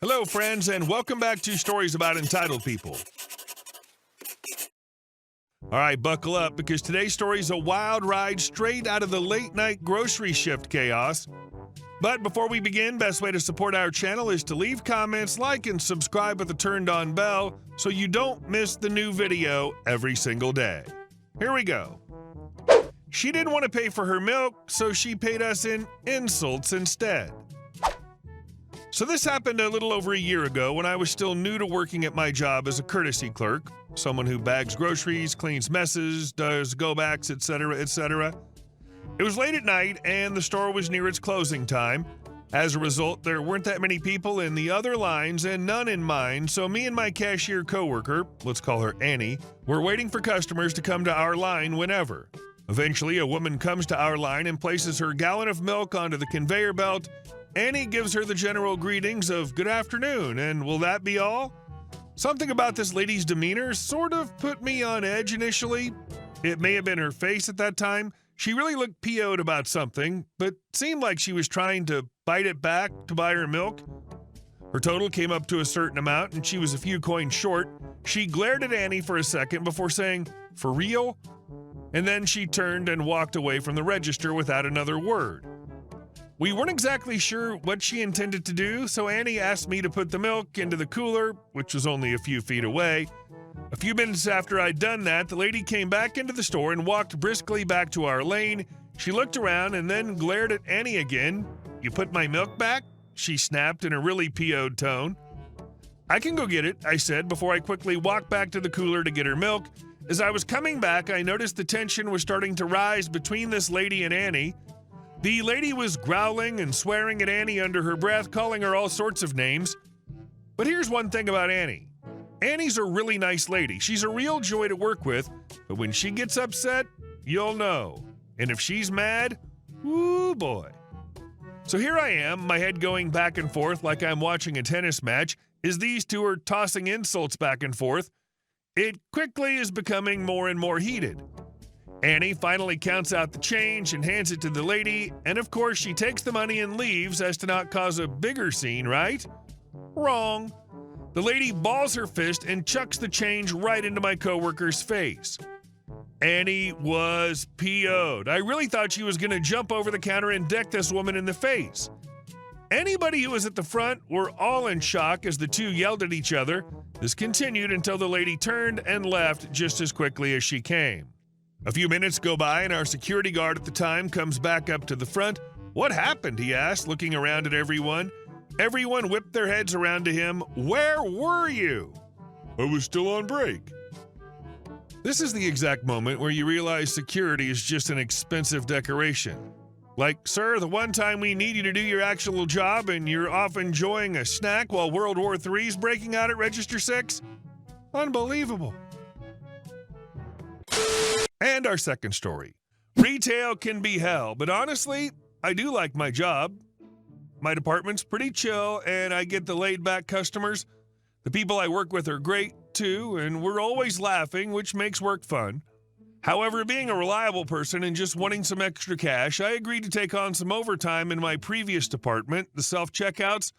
Hello, friends, and welcome back to Stories About Entitled People. All right, buckle up, because today's story is a wild ride straight out of the late-night grocery shift chaos. But before we begin, best way to support our channel is to leave comments, like, and subscribe with the turned-on bell so you don't miss the new video every single day. Here we go. She didn't want to pay for her milk, so she paid us in insults instead. So this happened a little over a year ago when I was still new to working at my job as a courtesy clerk, someone who bags groceries, cleans messes, does go-backs, etc., etc. It was late at night and the store was near its closing time. As a result, there weren't that many people in the other lines and none in mine, so me and my cashier coworker, let's call her Annie, were waiting for customers to come to our line whenever. Eventually, a woman comes to our line and places her gallon of milk onto the conveyor belt. Annie gives her the general greetings of good afternoon, and will that be all? Something about this lady's demeanor sort of put me on edge initially. It may have been her face at that time. She really looked PO'd about something, but seemed like she was trying to bite it back to buy her milk. Her total came up to a certain amount, and she was a few coins short. She glared at Annie for a second before saying, "For real?" And then she turned and walked away from the register without another word. We weren't exactly sure what she intended to do, so Annie asked me to put the milk into the cooler, which was only a few feet away. A few minutes after I'd done that, the lady came back into the store and walked briskly back to our lane. She looked around and then glared at Annie again. "You put my milk back?" she snapped in a really PO'd tone. "I can go get it," I said before I quickly walked back to the cooler to get her milk. As I was coming back, I noticed the tension was starting to rise between this lady and Annie. The lady was growling and swearing at Annie under her breath, calling her all sorts of names. But here's one thing about Annie. Annie's a really nice lady. She's a real joy to work with, but when she gets upset, you'll know. And if she's mad, woo boy. So here I am, my head going back and forth like I'm watching a tennis match, as these two are tossing insults back and forth. It quickly is becoming more and more heated. Annie finally counts out the change and hands it to the lady, and of course she takes the money and leaves as to not cause a bigger scene, right? Wrong. The lady balls her fist and chucks the change right into my coworker's face. Annie was PO'd. I really thought she was going to jump over the counter and deck this woman in the face. Anybody who was at the front were all in shock as the two yelled at each other. This continued until the lady turned and left just as quickly as she came. A few minutes go by and our security guard at the time comes back up to the front. "What happened?" he asked, looking around at everyone. Everyone whipped their heads around to him. "Where were you?" "I was still on break." This is the exact moment where you realize security is just an expensive decoration. Like, "Sir, the one time we need you to do your actual job and you're off enjoying a snack while World War III's breaking out at Register 6? Unbelievable." And our second story. Retail can be hell, but honestly, I do like my job. My department's pretty chill, and I get the laid-back customers. The people I work with are great, too, and we're always laughing, which makes work fun. However, being a reliable person and just wanting some extra cash, I agreed to take on some overtime in my previous department, the self-checkouts.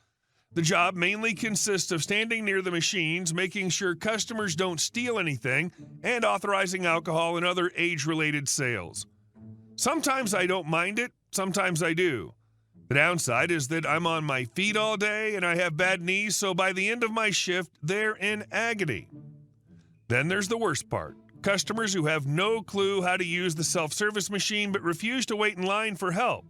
The job mainly consists of standing near the machines, making sure customers don't steal anything, and authorizing alcohol and other age-related sales. Sometimes I don't mind it, sometimes I do. The downside is that I'm on my feet all day and I have bad knees, so by the end of my shift, they're in agony. Then there's the worst part. Customers who have no clue how to use the self-service machine but refuse to wait in line for help.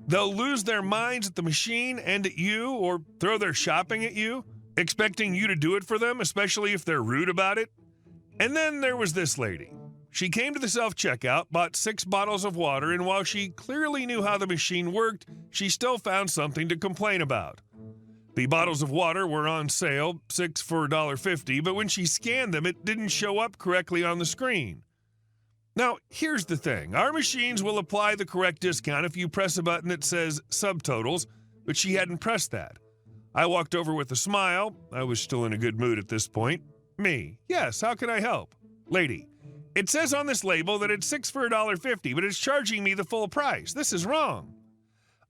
They'll lose their minds at the machine and at you, or throw their shopping at you, expecting you to do it for them, especially if they're rude about it. And then there was this lady. She came to the self-checkout, bought 6 bottles of water, and while she clearly knew how the machine worked, she still found something to complain about. The bottles of water were on sale, 6 for $1.50, but when she scanned them, it didn't show up correctly on the screen. Now, here's the thing. Our machines will apply the correct discount if you press a button that says subtotals, but she hadn't pressed that. I walked over with a smile. I was still in a good mood at this point. Me. "Yes, how can I help?" "Lady, it says on this label that it's 6 for $1.50, but it's charging me the full price. This is wrong."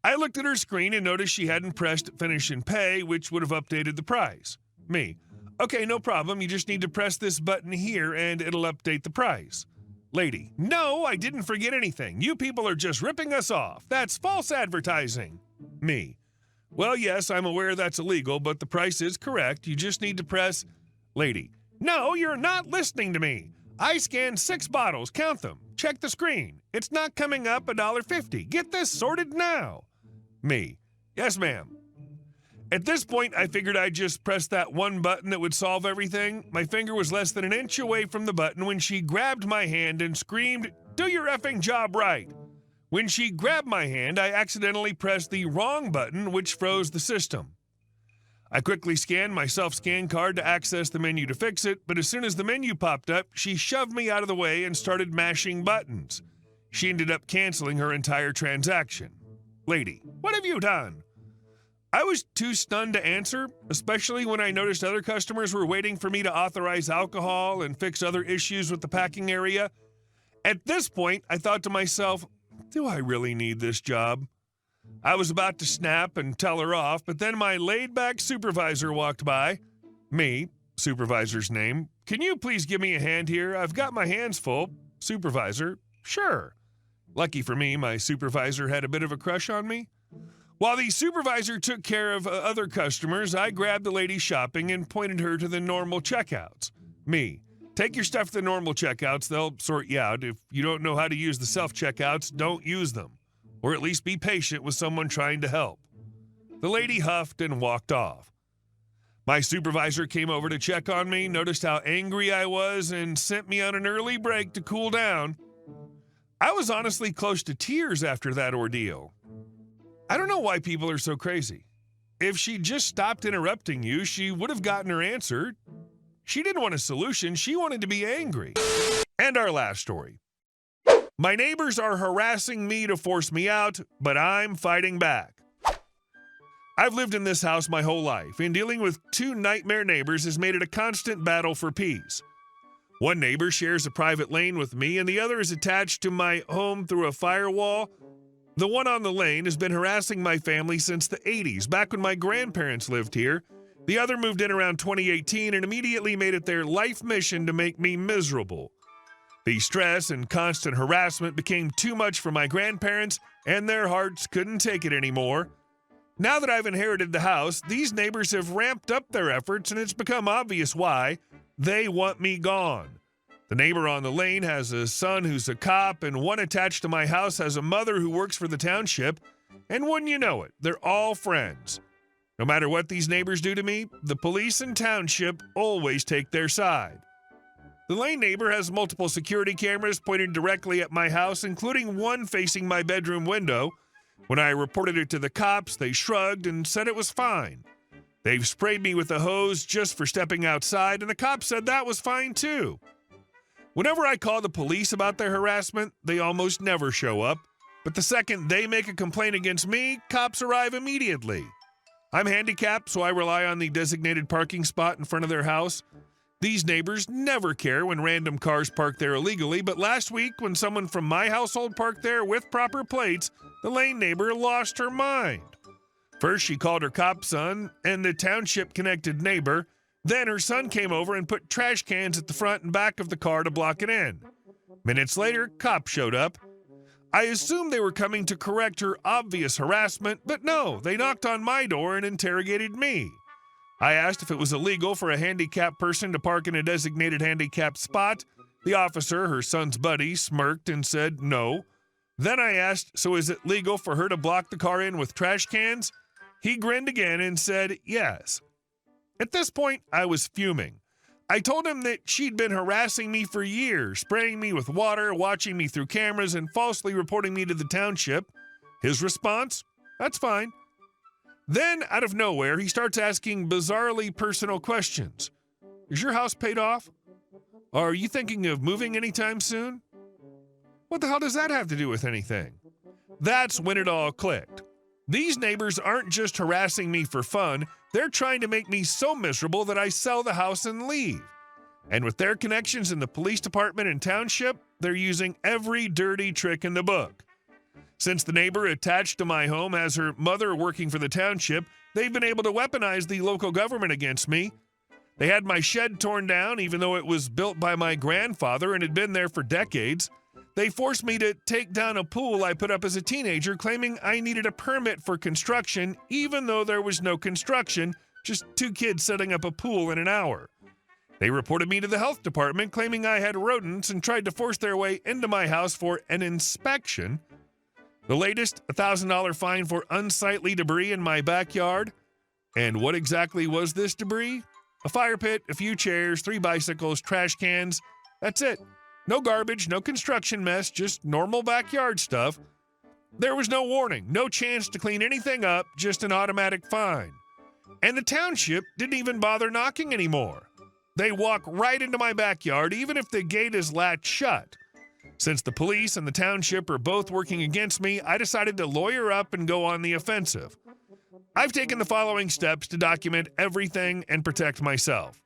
I looked at her screen and noticed she hadn't pressed Finish and Pay, which would have updated the price. Me. Okay, no problem. You just need to press this button here and it'll update the price. Lady. No, I didn't forget anything. You people are just ripping us off. That's false advertising. Me. Well, yes, I'm aware that's illegal, but the price is correct. You just need to press... Lady. No, you're not listening to me. I scanned 6 bottles. Count them. Check the screen. It's not coming up $1.50. Get this sorted now. Me. Yes, ma'am. At this point, I figured I'd just press that one button that would solve everything. My finger was less than an inch away from the button when she grabbed my hand and screamed, "Do your effing job right!" When she grabbed my hand, I accidentally pressed the wrong button, which froze the system. I quickly scanned my self-scan card to access the menu to fix it, but as soon as the menu popped up, she shoved me out of the way and started mashing buttons. She ended up canceling her entire transaction. Lady, what have you done? I was too stunned to answer, especially when I noticed other customers were waiting for me to authorize alcohol and fix other issues with the packing area. At this point, I thought to myself, do I really need this job? I was about to snap and tell her off, but then my laid-back supervisor walked by. Me, supervisor's name. Can you please give me a hand here? I've got my hands full. Supervisor, sure. Lucky for me, my supervisor had a bit of a crush on me. While the supervisor took care of other customers, I grabbed the lady shopping and pointed her to the normal checkouts. Me, take your stuff to the normal checkouts. They'll sort you out. If you don't know how to use the self-checkouts, don't use them. Or at least be patient with someone trying to help. The lady huffed and walked off. My supervisor came over to check on me, noticed how angry I was, and sent me on an early break to cool down. I was honestly close to tears after that ordeal. I don't know why people are so crazy. If she just stopped interrupting you, she would have gotten her answer. She didn't want a solution, she wanted to be angry. And our last story. My neighbors are harassing me to force me out, but I'm fighting back. I've lived in this house my whole life, and dealing with 2 nightmare neighbors has made it a constant battle for peace. One neighbor shares a private lane with me, and the other is attached to my home through a firewall. The one on the lane has been harassing my family since the 80s, back when my grandparents lived here. The other moved in around 2018 and immediately made it their life mission to make me miserable. The stress and constant harassment became too much for my grandparents, and their hearts couldn't take it anymore. Now that I've inherited the house, these neighbors have ramped up their efforts, and it's become obvious why. They want me gone. The neighbor on the lane has a son who's a cop, and one attached to my house has a mother who works for the township, and wouldn't you know it, they're all friends. No matter what these neighbors do to me, the police and township always take their side. The lane neighbor has multiple security cameras pointed directly at my house, including one facing my bedroom window. When I reported it to the cops, they shrugged and said it was fine. They've sprayed me with a hose just for stepping outside, and the cops said that was fine too. Whenever I call the police about their harassment, they almost never show up. But the second they make a complaint against me, cops arrive immediately. I'm handicapped, so I rely on the designated parking spot in front of their house. These neighbors never care when random cars park there illegally, but last week when someone from my household parked there with proper plates, the lane neighbor lost her mind. First, she called her cop son and the township-connected neighbor. Then her son came over and put trash cans at the front and back of the car to block it in. Minutes later, cops showed up. I assumed they were coming to correct her obvious harassment, but no, they knocked on my door and interrogated me. I asked if it was illegal for a handicapped person to park in a designated handicapped spot. The officer, her son's buddy, smirked and said no. Then I asked, so is it legal for her to block the car in with trash cans? He grinned again and said yes. At this point, I was fuming. I told him that she'd been harassing me for years, spraying me with water, watching me through cameras, and falsely reporting me to the township. His response? That's fine. Then, out of nowhere, he starts asking bizarrely personal questions. Is your house paid off? Are you thinking of moving anytime soon? What the hell does that have to do with anything? That's when it all clicked. These neighbors aren't just harassing me for fun, they're trying to make me so miserable that I sell the house and leave. And with their connections in the police department and township, they're using every dirty trick in the book. Since the neighbor attached to my home has her mother working for the township, they've been able to weaponize the local government against me. They had my shed torn down, even though it was built by my grandfather and had been there for decades. They forced me to take down a pool I put up as a teenager, claiming I needed a permit for construction, even though there was no construction, just 2 kids setting up a pool in an hour. They reported me to the health department, claiming I had rodents, and tried to force their way into my house for an inspection. The latest, $1,000 fine for unsightly debris in my backyard. And what exactly was this debris? A fire pit, a few chairs, 3 bicycles, trash cans. That's it. No garbage, no construction mess, just normal backyard stuff. There was no warning, no chance to clean anything up, just an automatic fine. And the township didn't even bother knocking anymore. They walk right into my backyard, even if the gate is latched shut. Since the police and the township are both working against me, I decided to lawyer up and go on the offensive. I've taken the following steps to document everything and protect myself.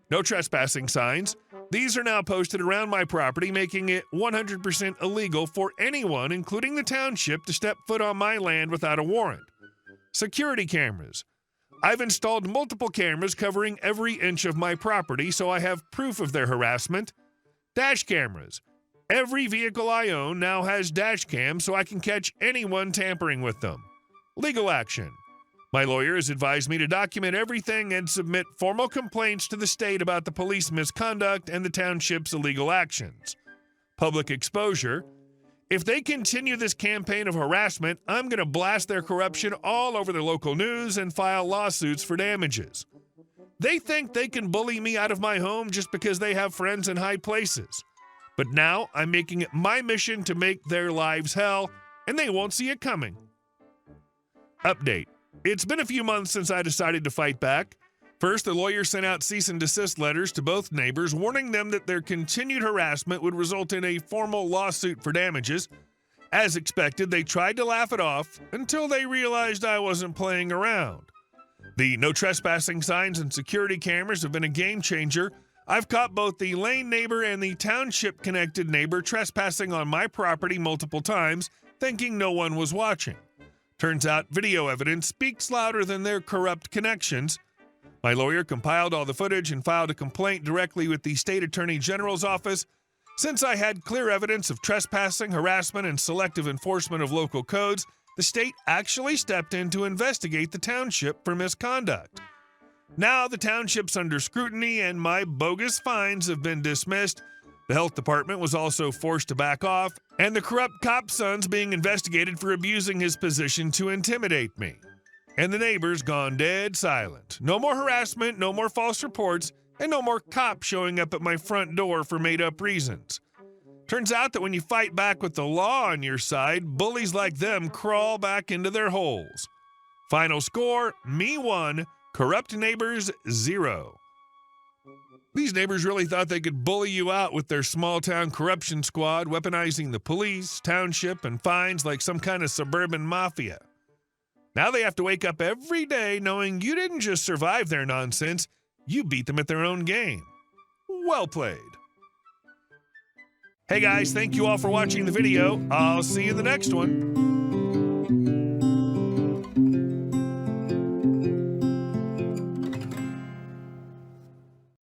No trespassing signs. These are now posted around my property, making it 100% illegal for anyone, including the township, to step foot on my land without a warrant. Security cameras. I've installed multiple cameras covering every inch of my property, so I have proof of their harassment. Dash cameras. Every vehicle I own now has dash cams, so I can catch anyone tampering with them. Legal action. My lawyer has advised me to document everything and submit formal complaints to the state about the police misconduct and the township's illegal actions. Public exposure. If they continue this campaign of harassment, I'm going to blast their corruption all over the local news and file lawsuits for damages. They think they can bully me out of my home just because they have friends in high places. But now I'm making it my mission to make their lives hell, and they won't see it coming. Update. It's been a few months since I decided to fight back. First, the lawyer sent out cease and desist letters to both neighbors, warning them that their continued harassment would result in a formal lawsuit for damages. As expected, they tried to laugh it off until they realized I wasn't playing around. The no trespassing signs and security cameras have been a game changer. I've caught both the lane neighbor and the township-connected neighbor trespassing on my property multiple times, thinking no one was watching. Turns out video evidence speaks louder than their corrupt connections. My lawyer compiled all the footage and filed a complaint directly with the State Attorney General's office. Since I had clear evidence of trespassing, harassment, and selective enforcement of local codes, the state actually stepped in to investigate the township for misconduct. Now the township's under scrutiny and my bogus fines have been dismissed. The health department was also forced to back off, and the corrupt cop's son's being investigated for abusing his position to intimidate me. And the neighbor's gone dead silent. No more harassment, no more false reports, and no more cops showing up at my front door for made-up reasons. Turns out that when you fight back with the law on your side, bullies like them crawl back into their holes. Final score, me 1, corrupt neighbors 0. These neighbors really thought they could bully you out with their small-town corruption squad, weaponizing the police, township, and fines like some kind of suburban mafia. Now they have to wake up every day knowing you didn't just survive their nonsense, you beat them at their own game. Well played. Hey guys, thank you all for watching the video. I'll see you in the next one.